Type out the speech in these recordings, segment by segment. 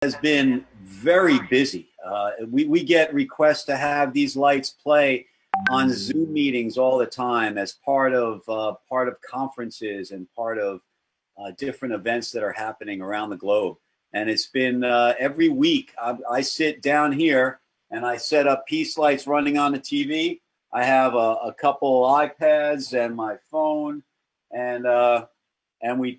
has been very busy. We get requests to have these lights play on Zoom meetings all the time as part of conferences and part of different events that are happening around the globe. And it's been every week. I sit down here and I set up peace lights running on the TV. I have a couple iPads and my phone, and we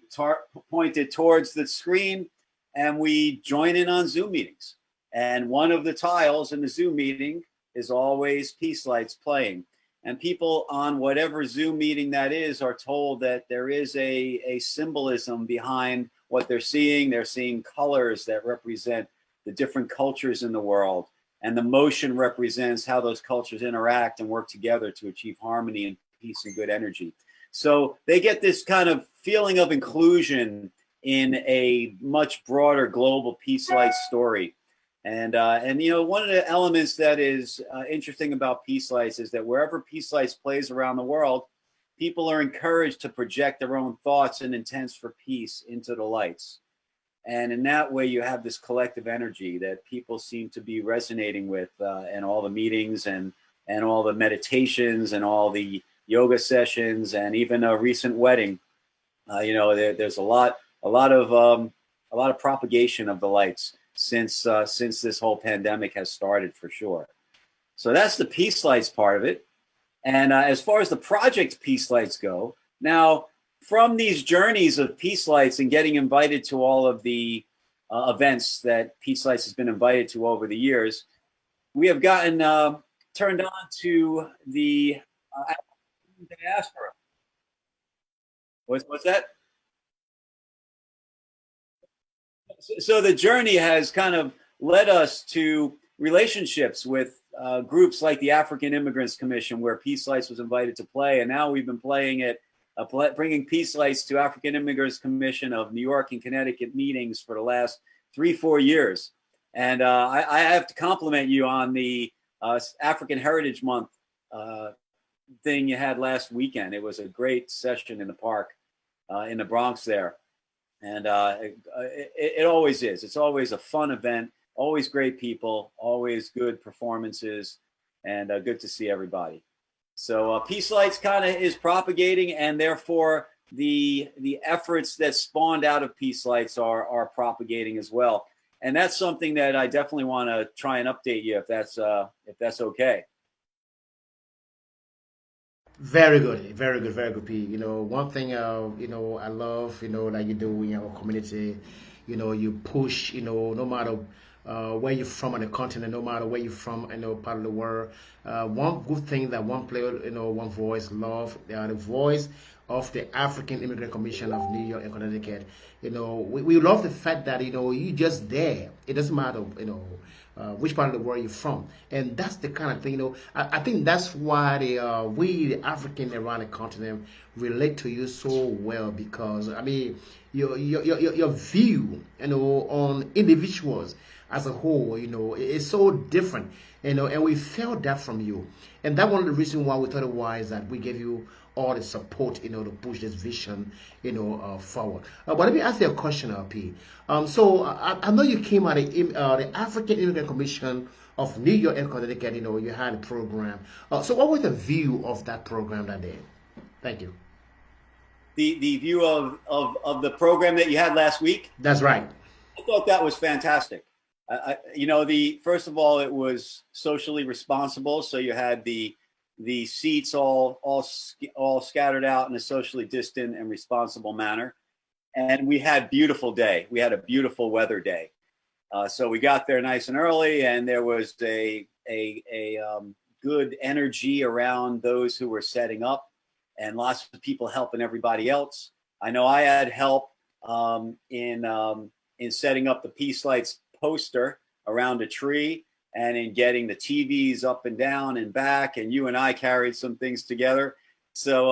point it towards the screen, and we join in on Zoom meetings. And one of the tiles in the Zoom meeting is always peace lights playing. And people on whatever Zoom meeting that is are told that there is a symbolism behind what they're seeing. They're seeing colors that represent the different cultures in the world. And the motion represents how those cultures interact and work together to achieve harmony and peace and good energy. So they get this kind of feeling of inclusion in a much broader global peace light story. And you know, one of the elements that is interesting about peace lights is that wherever peace lights plays around the world, people are encouraged to project their own thoughts and intents for peace into the lights. And in that way, you have this collective energy that people seem to be resonating with in all the meetings and all the meditations and all the yoga sessions and even a recent wedding. You know, there's a lot of propagation of the lights since this whole pandemic has started, for sure. So that's the peace lights part of it. And as far as the project peace lights go, now from these journeys of peace lights and getting invited to all of the events that peace lights has been invited to over the years, we have gotten turned on to the diaspora. What's that? So the journey has kind of led us to relationships with groups like the African Immigrants Commission, where Peace Lights was invited to play. And now we've been playing it, bringing Peace Lights to African Immigrants Commission of New York and Connecticut meetings for the last 3-4 years. And I have to compliment you on the African Heritage Month thing you had last weekend. It was a great session in the park in the Bronx there. And it always is. It's always a fun event, always great people, always good performances, and good to see everybody. So Peace Lights kind of is propagating, and therefore the efforts that spawned out of Peace Lights are propagating as well. And that's something that I definitely want to try and update you if that's okay. Very good, very good, very good, P. You know, one thing, you know, I love, you know, that you do in our community, you know, you push, you know, no matter where you're from on the continent, no matter where you're from, you know, part of the world. One good thing that one player, you know, one voice love, the voice of the African Immigrant Commission of New York and Connecticut. You know, we love the fact that, you know, you just there. It doesn't matter, you know, which part of the world you're from, and that's the kind of thing, you know. I think that's why we the African around the continent relate to you so well, because I mean your view, you know, on individuals as a whole, you know, is so different, you know, and we felt that from you, and that's one of the reasons why we thought it wise that we gave you all the support, you know, to push this vision, you know, forward. But let me ask you a question, P. So I know you came out of the African Immigrant Commission of New York and Connecticut. You know, you had a program. So what was the view of that program that day? Thank you. The view of the program that you had last week? That's right. I thought that was fantastic. You know, first of all, it was socially responsible. So you had the seats all scattered out in a socially distant and responsible manner. And we had beautiful day. We had a beautiful weather day. So we got there nice and early, and there was a good energy around those who were setting up, and lots of people helping everybody else. I know I had help in setting up the Peace Lights poster around a tree, and in getting the TVs up and down and back, and you and I carried some things together. So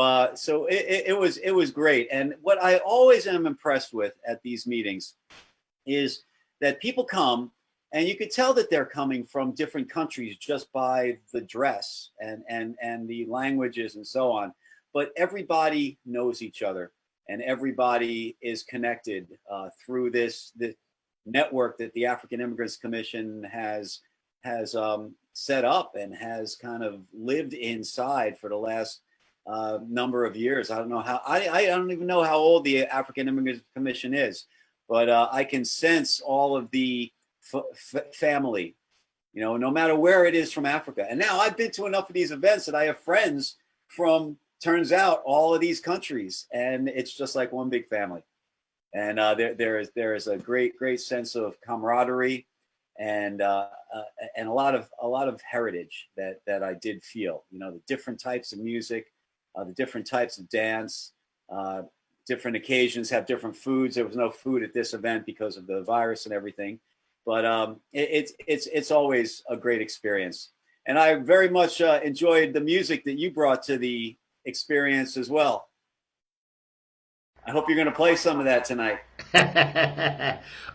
it was great. And what I always am impressed with at these meetings is that people come, and you could tell that they're coming from different countries just by the dress and the languages and so on. But everybody knows each other, and everybody is connected through this network that the African Immigrants Commission has set up and has kind of lived inside for the last number of years. I don't know how, I don't even know how old the African Immigrants Commission is, but I can sense all of the family, you know, no matter where it is from Africa. And now I've been to enough of these events that I have friends from, turns out, all of these countries, and it's just like one big family. And there is a great sense of camaraderie, and a lot of heritage that I did feel. You know, the different types of music, the different types of dance, different occasions have different foods. There was no food at this event because of the virus and everything, but it's always a great experience. And I very much enjoyed the music that you brought to the experience as well. I hope you're going to play some of that tonight.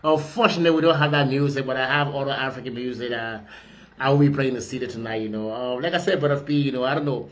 Unfortunately, we don't have that music, but I have other African music. I will be playing the city tonight. You know, like I said, Brother P. You know, I don't know.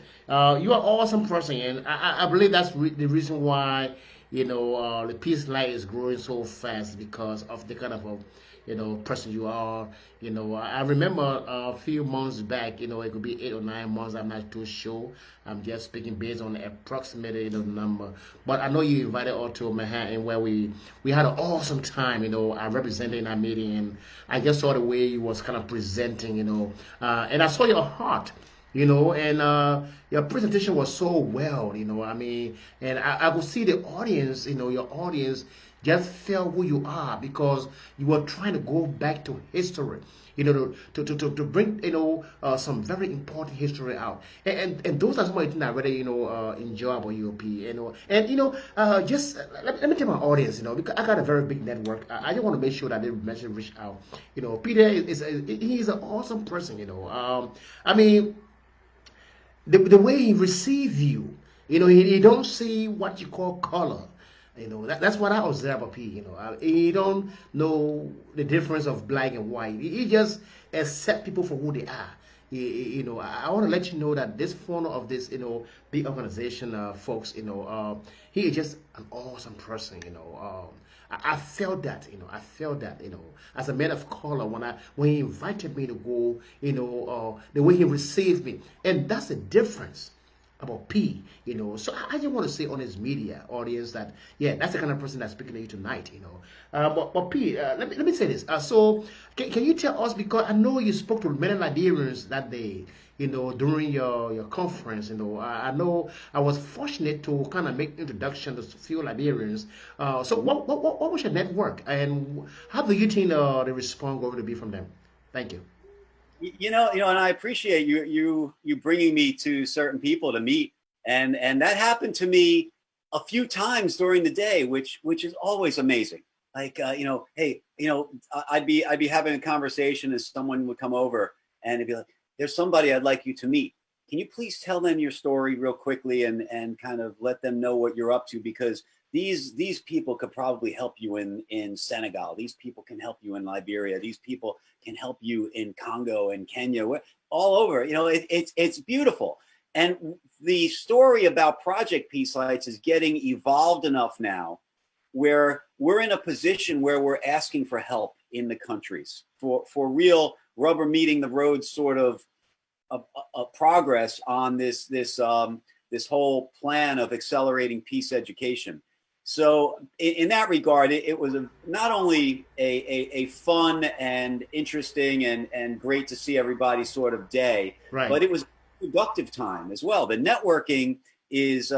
You are an awesome person, and I believe that's the reason why, you know, the peace light is growing so fast, because of the kind of you know, person you are. You know, I remember a few months back, you know, it could be 8 or 9 months, I'm not too sure. I'm just speaking based on the approximate, you know, number. But I know you invited all to Manhattan, where we had an awesome time. You know, I represented in that meeting, and I just saw the way you was kind of presenting, you know, and I saw your heart, you know, and your presentation was so well, you know, I mean, and I could see the audience, you know, your audience just felt who you are, because you were trying to go back to history, you know, to bring, you know, some very important history out, and those are some of the things I really, you know, enjoy about UOP, you know, and you know, just let me tell my audience, you know, because I got a very big network. I just want to make sure that the message reach out. You know, Peter he's an awesome person, you know. I mean, the way he receive you, you know, he don't see what you call color. You know, that's what I observe of P. You know, he don't know the difference of black and white. He just accept people for who they are. You know, I want to let you know that this founder of this, you know, big organization, folks, you know, he is just an awesome person. You know, I felt that. You know, I felt that. You know, as a man of color, when he invited me to go, you know, the way he received me, and that's the difference about P, you know. So I just want to say on his media audience that, yeah, that's the kind of person that's speaking to you tonight, you know. But P, let me say this. So can you tell us, because I know you spoke to many Liberians that day, you know, during your conference, you know. I know I was fortunate to kind of make introduction to a few Liberians. So what was your network, and how do you think the response going to be from them? Thank you. You know, and I appreciate you bringing me to certain people to meet, and that happened to me a few times during the day, which is always amazing. Like, you know, hey, you know, I'd be having a conversation, and someone would come over, and it'd be like, "There's somebody I'd like you to meet. Can you please tell them your story real quickly, and kind of let them know what you're up to, because these people could probably help you in Senegal. These people can help you in Liberia. These people can help you in Congo and Kenya, all over. You know, it's beautiful." And the story about Project Peace Lights is getting evolved enough now where we're in a position where we're asking for help in the countries for real rubber meeting the road sort of progress on this whole plan of accelerating peace education. So in that regard, it was not only a fun and interesting and great to see everybody sort of day, Right. but it was a productive time as well. The networking is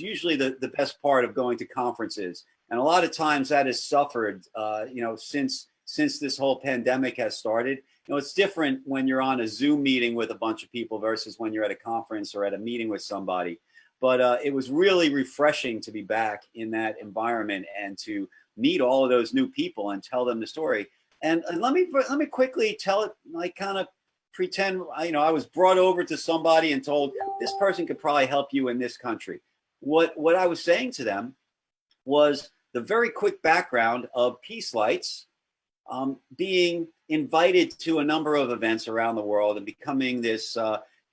usually the best part of going to conferences, and a lot of times that has suffered, you know, since this whole pandemic has started. You know, it's different when you're on a Zoom meeting with a bunch of people versus when you're at a conference or at a meeting with somebody. But it was really refreshing to be back in that environment and to meet all of those new people and tell them the story. And let me quickly tell it, like, kind of pretend, you know, I was brought over to somebody and told, this person could probably help you in this country. What I was saying to them was the very quick background of Peace Lights, being invited to a number of events around the world and becoming this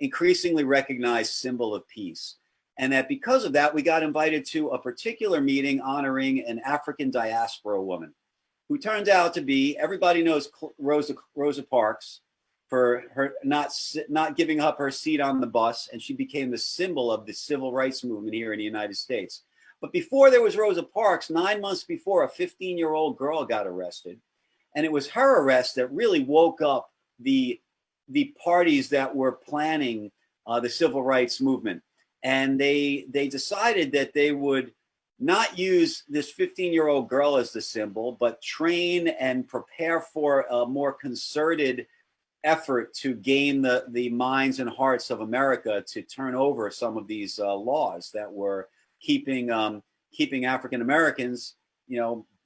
increasingly recognized symbol of peace. And that because of that, we got invited to a particular meeting honoring an African diaspora woman who turned out to be, everybody knows Rosa Parks for her not giving up her seat on the bus, and she became the symbol of the civil rights movement here in the United States. But before there was Rosa Parks, 9 months before, a 15-year-old girl got arrested, and it was her arrest that really woke up the parties that were planning the civil rights movement. And they decided that they would not use this 15-year-old girl as the symbol, but train and prepare for a more concerted effort to gain the minds and hearts of America to turn over some of these laws that were keeping African Americans,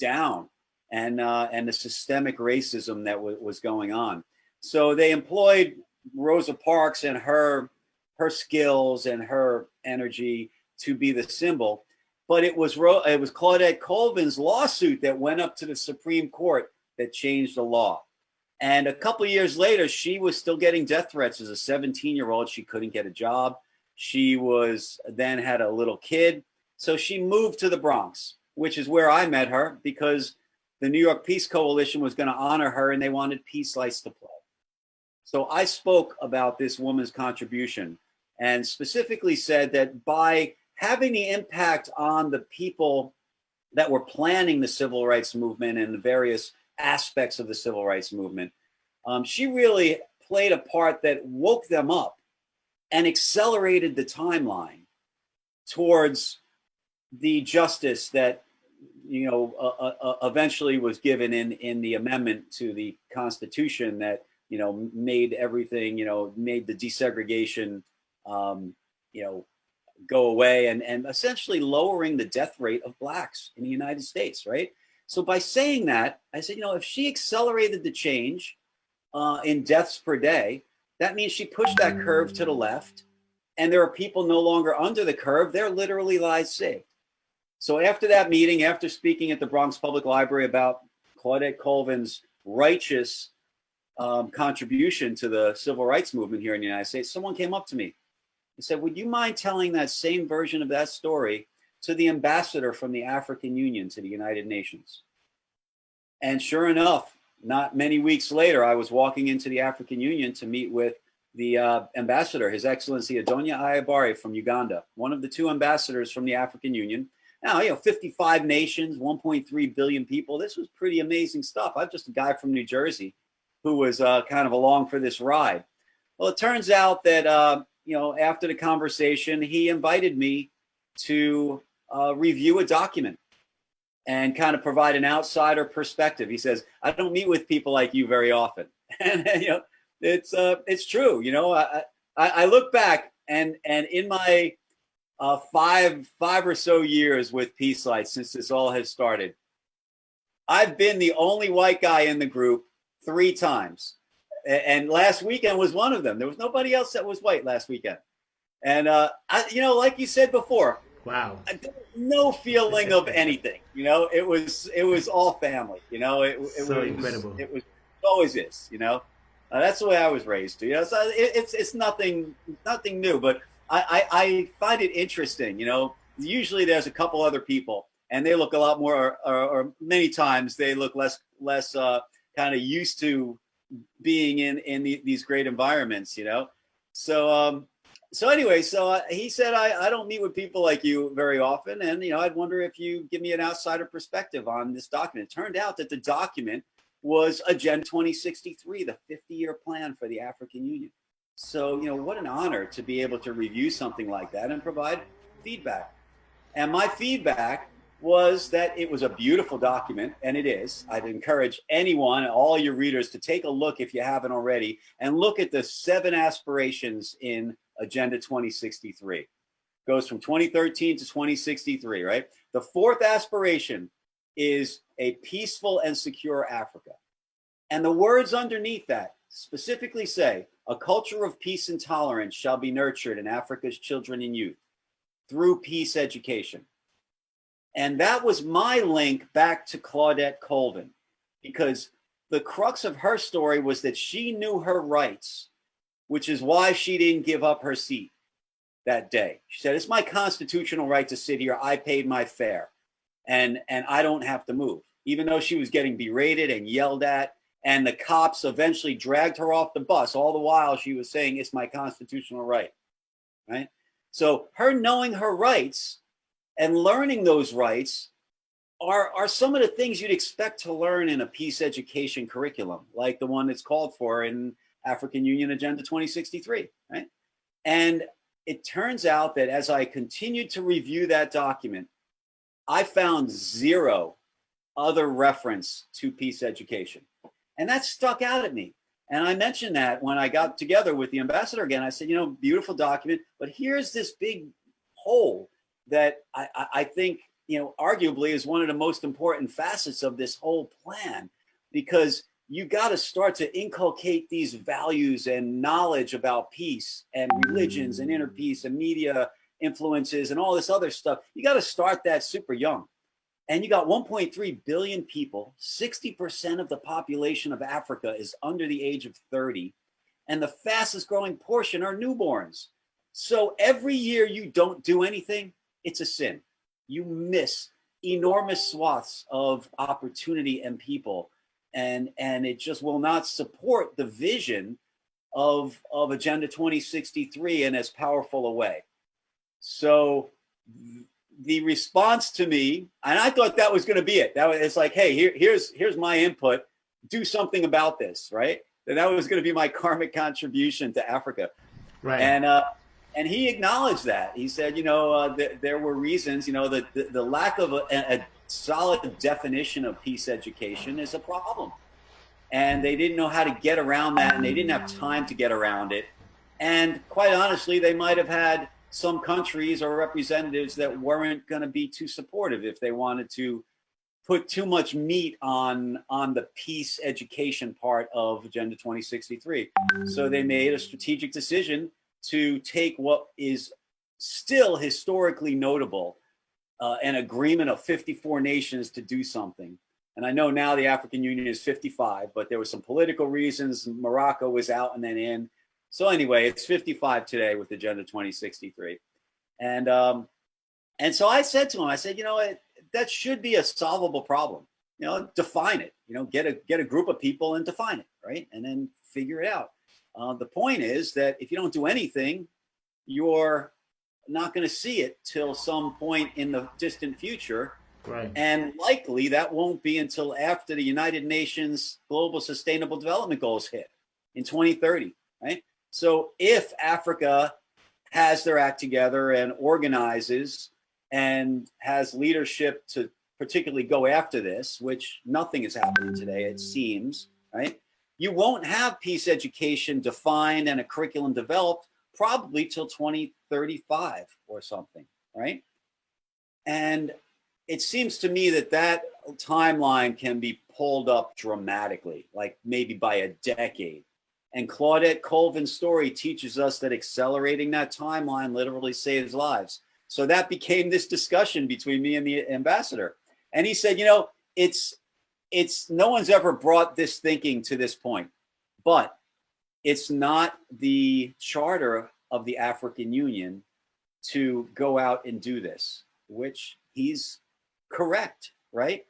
down, and the systemic racism that was going on. So they employed Rosa Parks and her skills and her energy to be the symbol. But it was Claudette Colvin's lawsuit that went up to the Supreme Court that changed the law. And a couple of years later, she was still getting death threats as a 17-year-old. She couldn't get a job. She then had a little kid. So she moved to the Bronx, which is where I met her, because the New York Peace Coalition was going to honor her and they wanted peace lights to play. So I spoke about this woman's contribution and specifically said that by having the impact on the people that were planning the civil rights movement and the various aspects of the civil rights movement, she really played a part that woke them up and accelerated the timeline towards the justice that eventually was given in the amendment to the Constitution that made everything, made the desegregation go away, and essentially lowering the death rate of blacks in the United States, right? So by saying that, I said, if she accelerated the change in deaths per day, that means she pushed that curve to the left, and there are people no longer under the curve. They're literally lives saved. So after that meeting, after speaking at the Bronx Public Library about Claudette Colvin's righteous contribution to the civil rights movement here in the United States, someone came up to me and said, would you mind telling that same version of that story to the ambassador from the African Union to the United Nations? And sure enough, not many weeks later, I was walking into the African Union to meet with the ambassador, His Excellency Adonia Ayabari from Uganda, one of the two ambassadors from the African Union. Now, 55 nations, 1.3 billion people. This was pretty amazing stuff. I'm just a guy from New Jersey who was kind of along for this ride. Well, it turns out that, after the conversation, he invited me to review a document and kind of provide an outsider perspective. He says, I don't meet with people like you very often. And, it's true. I look back and in my five or so years with Peace Lights, since this all has started, I've been the only white guy in the group 3 times. And last weekend was one of them. There was nobody else that was white last weekend. And, like you said before, wow, no feeling of anything, it was all family, it so was incredible. It always is, that's the way I was raised to, so it's nothing new, but I find it interesting, usually there's a couple other people and they look a lot more, or many times they look less kind of used to being in these great environments, So anyway, he said, I don't meet with people like you very often. And, I'd wonder if you give me an outsider perspective on this document. It turned out that the document was Agenda 2063, the 50-year plan for the African Union. So, what an honor to be able to review something like that and provide feedback. And my feedback was that it was a beautiful document, and it is. I'd encourage anyone, all your readers, to take a look, if you haven't already, and look at the 7 aspirations in Agenda 2063. Goes from 2013 to 2063, right? The 4th aspiration is a peaceful and secure Africa. And the words underneath that specifically say, a culture of peace and tolerance shall be nurtured in Africa's children and youth through peace education. And that was my link back to Claudette Colvin, because the crux of her story was that she knew her rights, which is why she didn't give up her seat that day. She said, it's my constitutional right to sit here. I paid my fare and I don't have to move. even though she was getting berated and yelled at. And the cops eventually dragged her off the bus. All the while she was saying, it's my constitutional right, right? So her knowing her rights and learning those rights are some of the things you'd expect to learn in a peace education curriculum, like the one that's called for in African Union Agenda 2063, right? And it turns out that as I continued to review that document, I found zero other reference to peace education. And that stuck out at me. And I mentioned that when I got together with the ambassador again. I said, you know, beautiful document, but here's this big hole that I think, you know, arguably is one of the most important facets of this whole plan, because you got to start to inculcate these values and knowledge about peace and religions and inner peace and media influences and all this other stuff. You got to start that super young. And you got 1.3 billion people. 60% of the population of Africa is under the age of 30. And the fastest growing portion are newborns. So every year you don't do anything, it's a sin. You miss enormous swaths of opportunity and people. And it just will not support the vision of Agenda 2063 in as powerful a way. So the response to me, and I thought that was going to be it. It's like, hey, here's my input. Do something about this, right? That was going to be my karmic contribution to Africa. Right. And he acknowledged that. He said, you know, there were reasons, you know, that the lack of a solid definition of peace education is a problem. And they didn't know how to get around that, and they didn't have time to get around it. And quite honestly, they might have had some countries or representatives that weren't going to be too supportive if they wanted to put too much meat on the peace education part of Agenda 2063. So they made a strategic decision to take what is still historically notable, an agreement of 54 nations to do something. And I know now the African Union is 55, but there were some political reasons. Morocco was out and then in. So anyway, it's 55 today with Agenda 2063. And so I said to him, I said, you know, that should be a solvable problem. You know, define it, you know, get a group of people and define it, right? And then figure it out. The point is that if you don't do anything, you're not going to see it till some point in the distant future. Right. And likely that won't be until after the United Nations Global Sustainable Development Goals hit in 2030, right? So if Africa has their act together and organizes and has leadership to particularly go after this, which nothing is happening today, it seems, right? You won't have peace education defined and a curriculum developed probably till 2035 or something, right? And it seems to me that timeline can be pulled up dramatically, like maybe by a decade. And Claudette Colvin's story teaches us that accelerating that timeline literally saves lives. So that became this discussion between me and the ambassador. And he said, you know, it's no one's ever brought this thinking to this point, but it's not the charter of the African Union to go out and do this, which he's correct, right?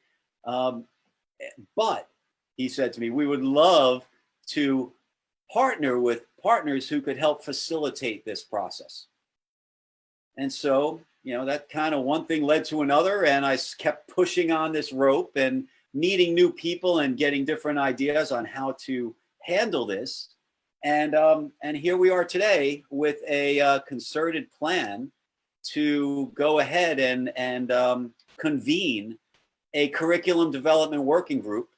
But he said to me, we would love to partner with partners who could help facilitate this process. And so, you know, that kind of one thing led to another, and I kept pushing on this rope and meeting new people and getting different ideas on how to handle this. And here we are today with a concerted plan to go ahead and convene a curriculum development working group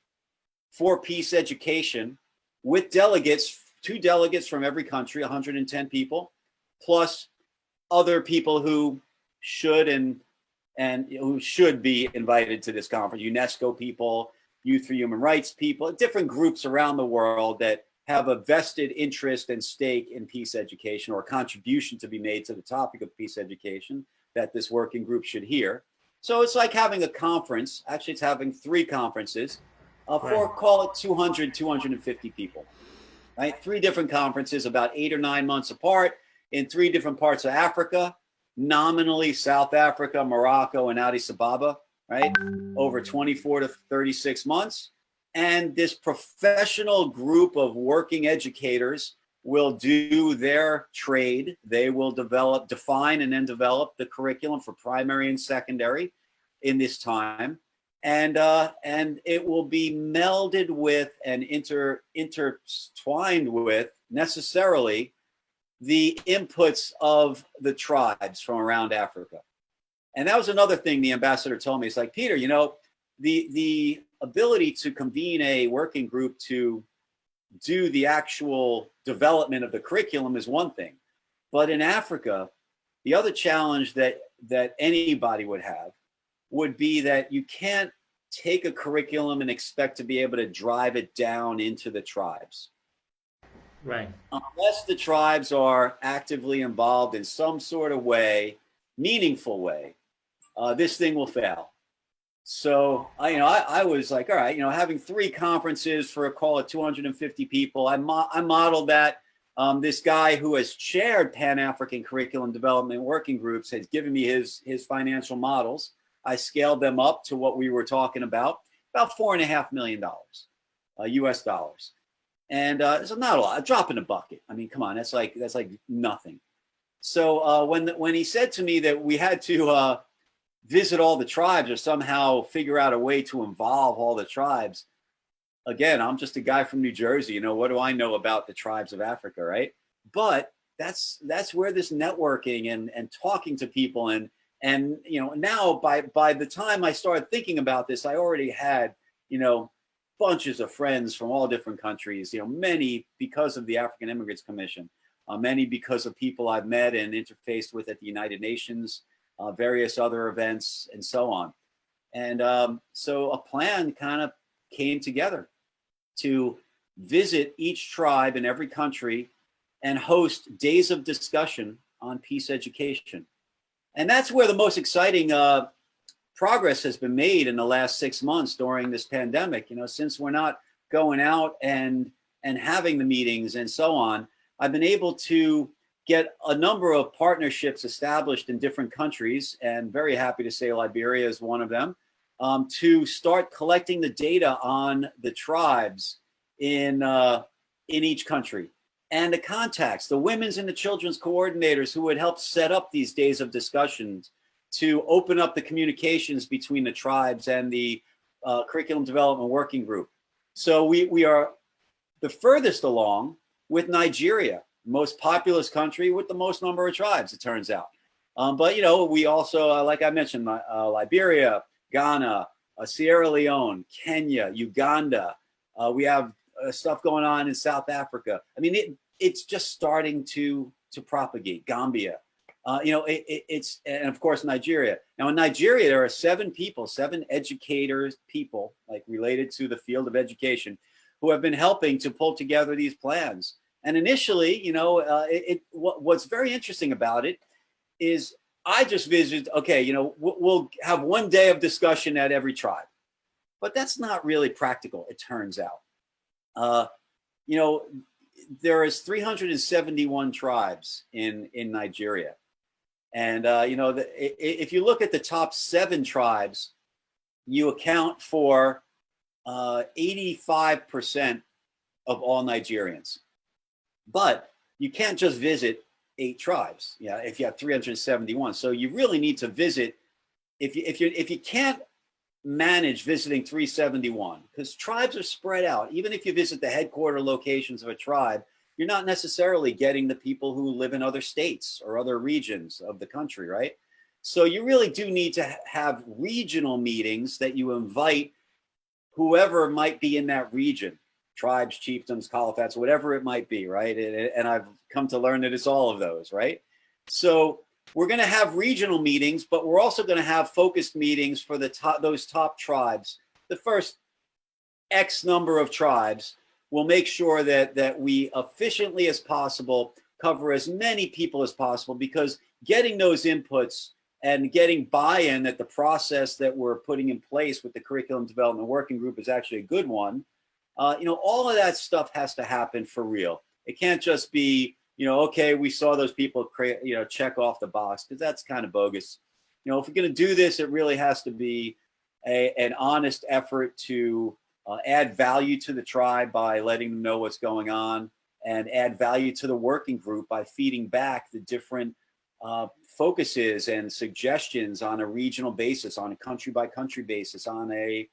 for peace education with delegates, 2 delegates from every country, 110 people, plus other people who should and who should be invited to this conference, UNESCO people, Youth for Human Rights people, different groups around the world that have a vested interest and stake in peace education, or a contribution to be made to the topic of peace education that this working group should hear. So it's like having a conference. Actually, it's having 3 conferences for, call it 200, 250 people, right? 3 different conferences, about 8 or 9 months apart in 3 different parts of Africa, nominally South Africa, Morocco, and Addis Ababa. right? Over 24 to 36 months. And this professional group of working educators will do their trade. They will define and then develop the curriculum for primary and secondary in this time. And it will be melded with and intertwined with necessarily the inputs of the tribes from around Africa. And that was another thing the ambassador told me. It's like, Peter, you know, the ability to convene a working group to do the actual development of the curriculum is one thing. But in Africa, the other challenge that anybody would have would be that you can't take a curriculum and expect to be able to drive it down into the tribes. Right. Unless the tribes are actively involved in some sort of way, meaningful way, this thing will fail. So I was like, all right, having 3 conferences for a call of 250 people. I modeled that. This guy who has chaired Pan-African curriculum development working groups has given me his financial models. I scaled them up to what we were talking about $4.5 million US dollars. And it's not a lot, a drop in the bucket. I mean, come on, that's like nothing. So when he said to me that we had to visit all the tribes or somehow figure out a way to involve all the tribes, again, I'm just a guy from New Jersey. What do I know about the tribes of Africa, right? But that's where this networking and talking to people and now by the time I started thinking about this, I already had bunches of friends from all different countries, many because of the African Immigrants Commission, many because of people I've met and interfaced with at the United Nations, various other events, and so on. And so a plan kind of came together to visit each tribe in every country and host days of discussion on peace education. And that's where the most exciting progress has been made in the last 6 months during this pandemic. Since we're not going out and having the meetings and so on, I've been able to get a number of partnerships established in different countries, and very happy to say Liberia is one of them, to start collecting the data on the tribes in each country. And the contacts, the women's and the children's coordinators who would help set up these days of discussions to open up the communications between the tribes and the curriculum development working group. So we are the furthest along with Nigeria, most populous country with the most number of tribes, it turns out. But we also, like I mentioned, Liberia, Ghana, Sierra Leone, Kenya, Uganda. We have stuff going on in South Africa. I mean, it's just starting to propagate. Gambia, it's, and of course Nigeria. Now in Nigeria, there are 7 educators, people like related to the field of education, who have been helping to pull together these plans. And initially, what's very interesting about it is I just visited. Okay, we'll have 1 day of discussion at every tribe, but that's not really practical. It turns out. There is 371 tribes in Nigeria. And, if you look at the top 7 tribes, you account for 85% of all Nigerians. But you can't just visit 8 tribes, if you have 371. So you really need to visit, if you can't manage visiting 371, because tribes are spread out. Even if you visit the headquarter locations of a tribe, you're not necessarily getting the people who live in other states or other regions of the country, right? So you really do need to have regional meetings that you invite whoever might be in that region, tribes, chiefdoms, caliphats, whatever it might be, right? And I've come to learn that it's all of those, right? So we're going to have regional meetings, but we're also going to have focused meetings for those top tribes. The first X number of tribes will make sure that we efficiently as possible cover as many people as possible, because getting those inputs and getting buy-in that the process that we're putting in place with the curriculum development working group is actually a good one. All of that stuff has to happen for real. It can't just be, okay, we saw those people check off the box, because that's kind of bogus. If we're going to do this, it really has to be an honest effort to add value to the tribe by letting them know what's going on, and add value to the working group by feeding back the different focuses and suggestions on a regional basis, on a country by country basis, on a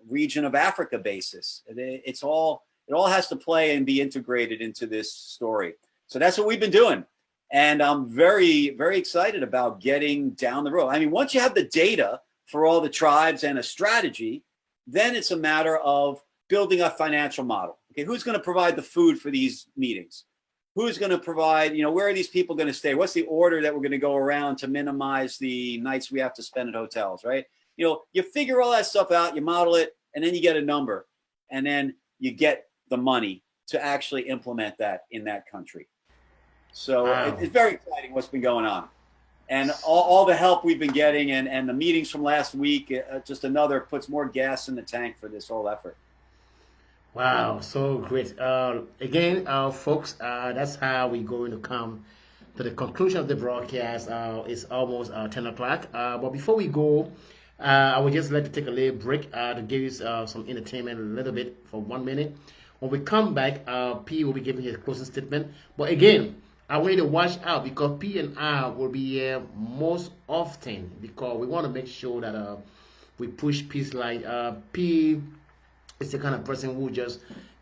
region of Africa basis. It all has to play and be integrated into this story. So that's what we've been doing. And I'm very, very excited about getting down the road. I mean, once you have the data for all the tribes and a strategy, then it's a matter of building a financial model. Okay, who's going to provide the food for these meetings? Who's going to provide, where are these people going to stay? What's the order that we're going to go around to minimize the nights we have to spend at hotels, right? You figure all that stuff out, you model it, and then you get a number, and then you get the money to actually implement that in that country. So wow. It's very exciting what's been going on. And all the help we've been getting and the meetings from last week, just puts more gas in the tank for this whole effort. Wow, so great. Again, folks, that's how we're going to come to the conclusion of the broadcast. It's almost 10 o'clock. But before we go, I would just like to take a little break to give you some entertainment a little bit for 1 minute. When we come back, P will be giving his closing statement. But again, I want you to watch out, because P and I will be here most often, because we want to make sure that we push P's light. P is the kind of person who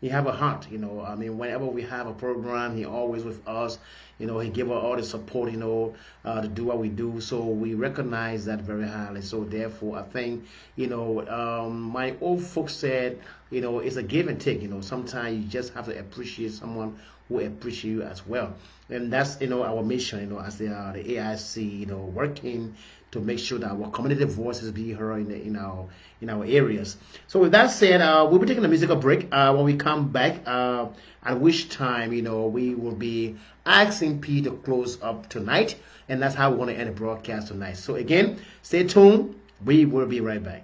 he have a heart, I mean, whenever we have a program, he always with us, he give us all the support, to do what we do. So we recognize that very highly. So therefore, I think, my old folks said, it's a give and take. Sometimes you just have to appreciate someone who appreciate you as well. And that's, our mission, as the AIC, working to make sure that our community voices be heard in our areas. So with that said, we'll be taking a musical break. When we come back, at which time, we will be asking P to close up tonight. And that's how we want to end the broadcast tonight. So again, stay tuned. We will be right back.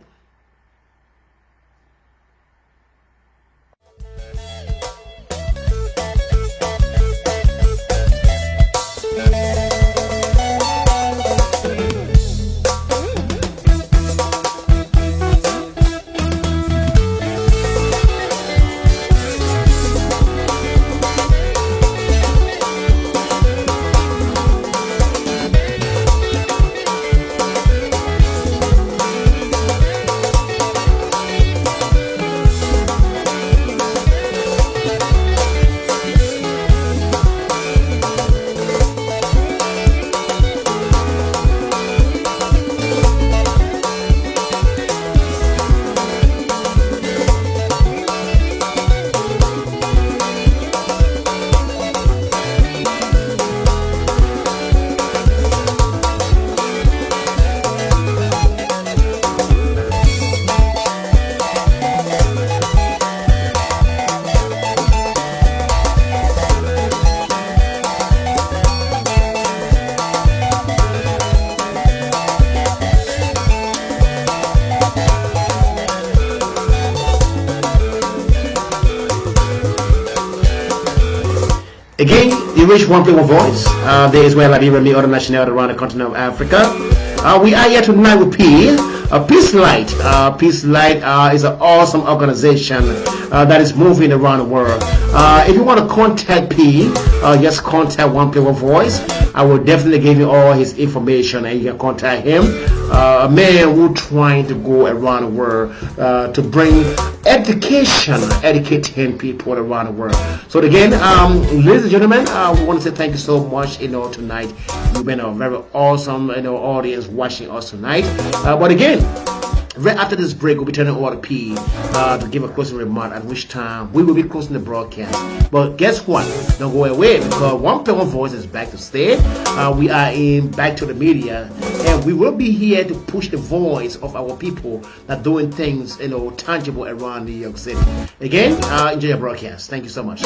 Again, you reach one play one voice. There is where Liberia and other nationalities around the continent of Africa. We are here tonight with P. Peace Light. Peace Light is an awesome organization that is moving around the world. If you want to contact P, just contact One Play One Voice. I will definitely give you all his information, and you can contact him. A man who's trying to go around the world to bring education, educating people around the world. So again, ladies and gentlemen, we want to say thank you so much. Tonight you've been a very awesome, audience watching us tonight. But again, right after this break, we'll be turning over to P to give a closing remark, at which time we will be closing the broadcast. But guess what? Don't go away, because One Play One Voice is back to stay. We are back to the media, and we will be here to push the voice of our people that are doing things, tangible around New York City. Again, enjoy your broadcast. Thank you so much.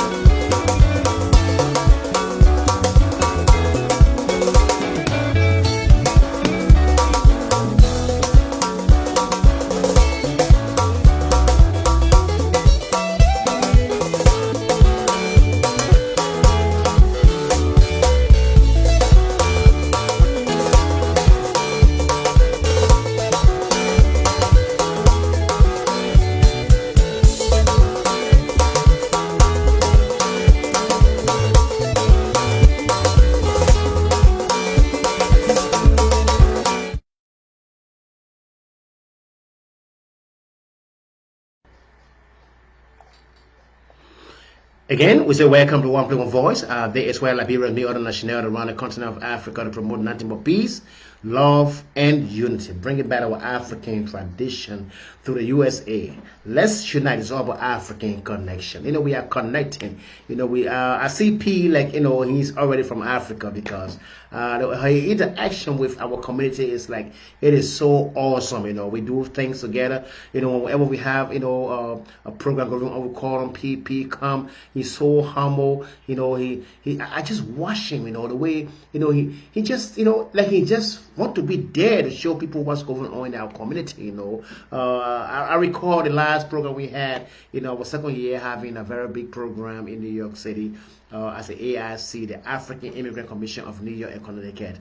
Again, we say welcome to One Play One Voice. There is where Liberia and the other nationalities around the continent of Africa to promote nothing but peace, love, and unity. Bring it back our African tradition through the USA. Let's unite. It's all about African connection. We are connecting. I see P like he's already from Africa because her interaction with our community is like it is so awesome. We do things together. Whenever we have a program going on, we call him P come. He's so humble. I just watch him. The way he just like he just want to be there to show people what's going on in our community. I recall the last program we had. Our second year having a very big program in New York City. As the AIC, the African Immigrant Commission of New York and Connecticut.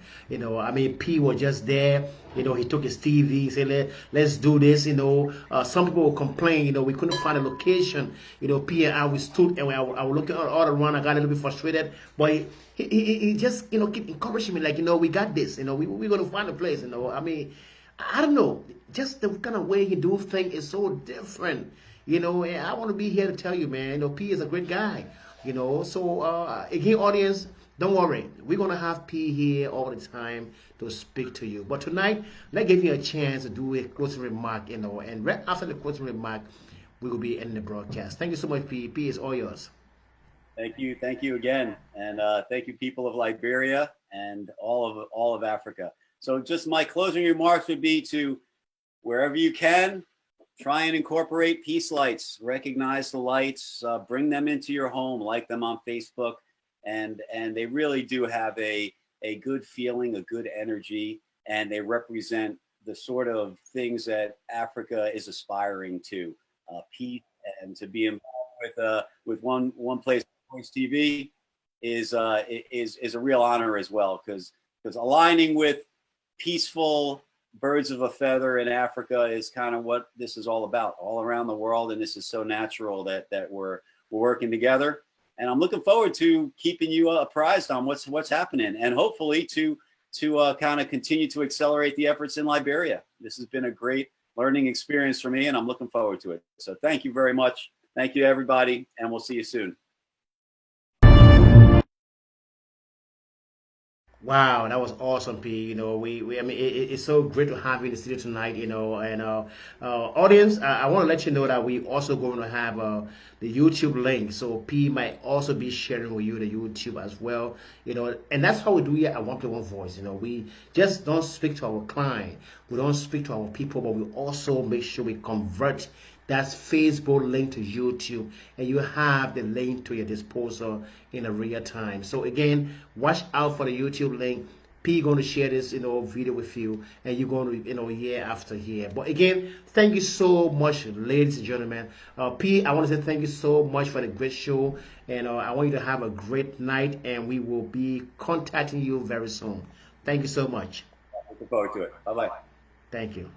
P was just there. He took his TV, said, let's do this. Some people will complain, we couldn't find a location. P and I, we stood and I was looking all around. I got a little bit frustrated, but he just, keep encouraging me, like, we got this, we're going to find a place, I don't know, just the kind of way he do things is so different, and I want to be here to tell you, man, P is a great guy. So again, audience, don't worry. We're going to have P here all the time to speak to you. But tonight, let's give you a chance to do a closing remark, and right after the closing remark, we will be ending the broadcast. Thank you so much, P. P is all yours. Thank you again, and thank you, people of Liberia and all of Africa. So, just my closing remarks would be to, wherever you can, try and incorporate peace lights. Recognize the lights, bring them into your home, like them on Facebook, and they really do have a good feeling, a good energy, and they represent the sort of things that Africa is aspiring to, peace, and to be involved with Onplaceonevoice-TV is a real honor as well, because aligning with peaceful birds of a feather in Africa is kind of what this is all about, all around the world, and this is so natural that we're working together. And I'm looking forward to keeping you apprised on what's happening, and hopefully to kind of continue to accelerate the efforts in Liberia. This has been a great learning experience for me, and I'm looking forward to it. So thank you very much. Thank you, everybody, and we'll see you soon. Wow, that was awesome, P. It's so great to have you in the studio tonight. And audience, I want to let you know that we also going to have the YouTube link. So P might also be sharing with you the YouTube as well. And that's how we do it at One Play One Voice. We just don't speak to our client, we don't speak to our people, but we also make sure we convert that's Facebook link to YouTube, and you have the link to your disposal in a real time. So again, watch out for the YouTube link. P going to share this video with you, and you're going to year after year. But again, thank you so much, ladies and gentlemen. P, I want to say thank you so much for the great show, and I want you to have a great night, and we will be contacting you very soon. Thank you so much. Looking forward to it. Bye-bye. Thank you.